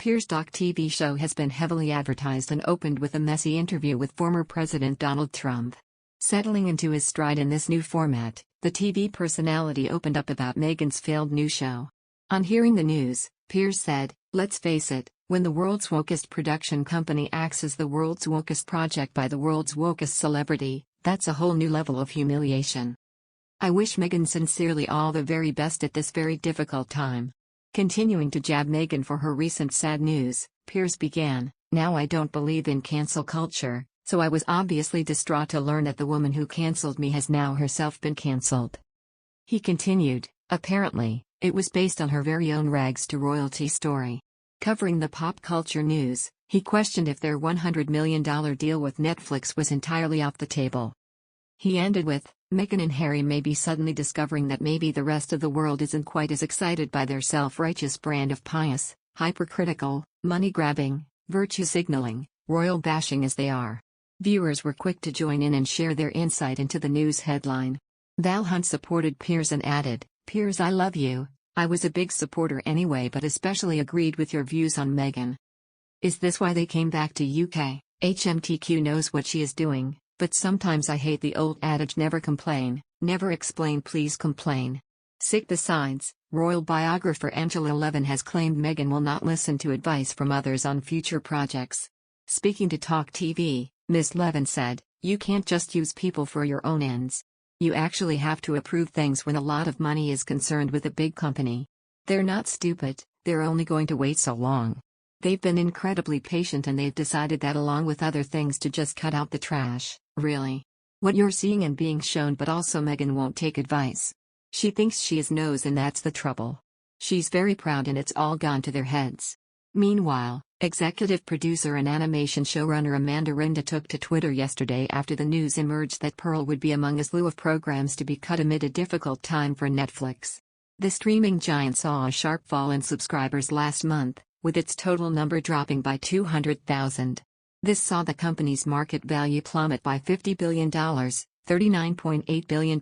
Piers' TalkTV show has been heavily advertised and opened with a messy interview with former President Donald Trump. Settling into his stride in this new format, the TV personality opened up about Meghan's failed new show. On hearing the news, Piers said, "Let's face it, when the world's wokest production company acts as the world's wokest project by the world's wokest celebrity, that's a whole new level of humiliation. I wish Meghan sincerely all the very best at this very difficult time." Continuing to jab Meghan for her recent sad news, Piers began, "Now I don't believe in cancel culture, so I was obviously distraught to learn that the woman who cancelled me has now herself been cancelled." He continued, "Apparently, it was based on her very own rags to royalty story." Covering the pop culture news, he questioned if their $100 million deal with Netflix was entirely off the table. He ended with, "Meghan and Harry may be suddenly discovering that maybe the rest of the world isn't quite as excited by their self-righteous brand of pious, hypercritical, money-grabbing, virtue-signaling, royal bashing as they are." Viewers were quick to join in and share their insight into the news headline. Val Hunt supported Piers and added, "Piers, I love you. I was a big supporter anyway, but especially agreed with your views on Meghan. Is this why they came back to UK? HMTQ knows what she is doing, but sometimes I hate the old adage never complain, never explain, please complain." Sick. Besides, royal biographer Angela Levin has claimed Meghan will not listen to advice from others on future projects. Speaking to TalkTV, Ms. Levin said, "You can't just use people for your own ends. You actually have to approve things when a lot of money is concerned with a big company. They're not stupid, they're only going to wait so long. They've been incredibly patient and they've decided that along with other things to just cut out the trash, really. What you're seeing and being shown, but also Meghan won't take advice. She thinks she is knows, and that's the trouble. She's very proud and it's all gone to their heads." Meanwhile, executive producer and animation showrunner Amanda Rinda took to Twitter yesterday after the news emerged that Pearl would be among a slew of programs to be cut amid a difficult time for Netflix. The streaming giant saw a sharp fall in subscribers last month, with its total number dropping by 200,000. This saw the company's market value plummet by $50 billion, £39.8 billion,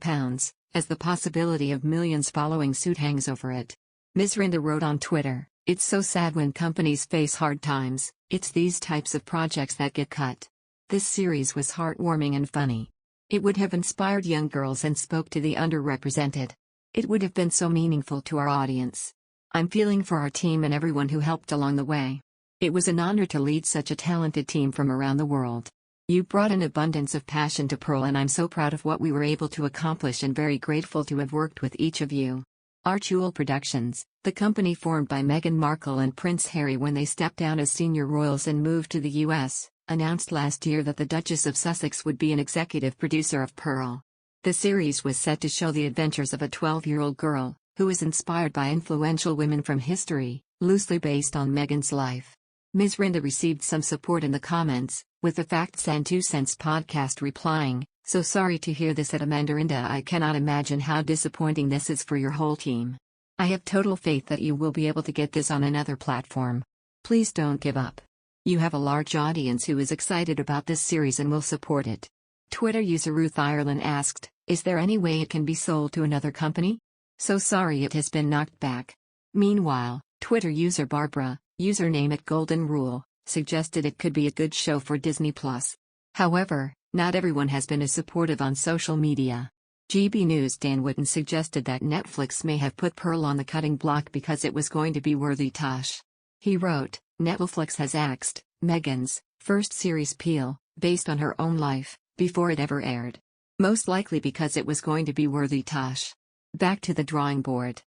as the possibility of millions following suit hangs over it. Ms. Rinda wrote on Twitter, "It's so sad when companies face hard times, it's these types of projects that get cut. This series was heartwarming and funny. It would have inspired young girls and spoke to the underrepresented. It would have been so meaningful to our audience. I'm feeling for our team and everyone who helped along the way. It was an honor to lead such a talented team from around the world. You brought an abundance of passion to Pearl and I'm so proud of what we were able to accomplish and very grateful to have worked with each of you." Archewell Productions, the company formed by Meghan Markle and Prince Harry when they stepped down as senior royals and moved to the US, announced last year that the Duchess of Sussex would be an executive producer of Pearl. The series was set to show the adventures of a 12-year-old girl, who is inspired by influential women from history, loosely based on Meghan's life. Ms. Rinda received some support in the comments, with the Facts and 2 Cents podcast replying, "So sorry to hear this at Amanda Rinda. I cannot imagine how disappointing this is for your whole team. I have total faith that you will be able to get this on another platform. Please don't give up. You have a large audience who is excited about this series and will support it." Twitter user Ruth Ireland asked, "Is there any way it can be sold to another company? So sorry it has been knocked back." Meanwhile, Twitter user Barbara, username @GoldenRule, suggested it could be a good show for Disney+. However, not everyone has been as supportive on social media. GB News' Dan Wootton suggested that Netflix may have put Pearl on the cutting block because it was going to be worthy tosh. He wrote, "Netflix has axed Meghan's first series Peel, based on her own life, before it ever aired. Most likely because it was going to be worthy tosh. Back to the drawing board."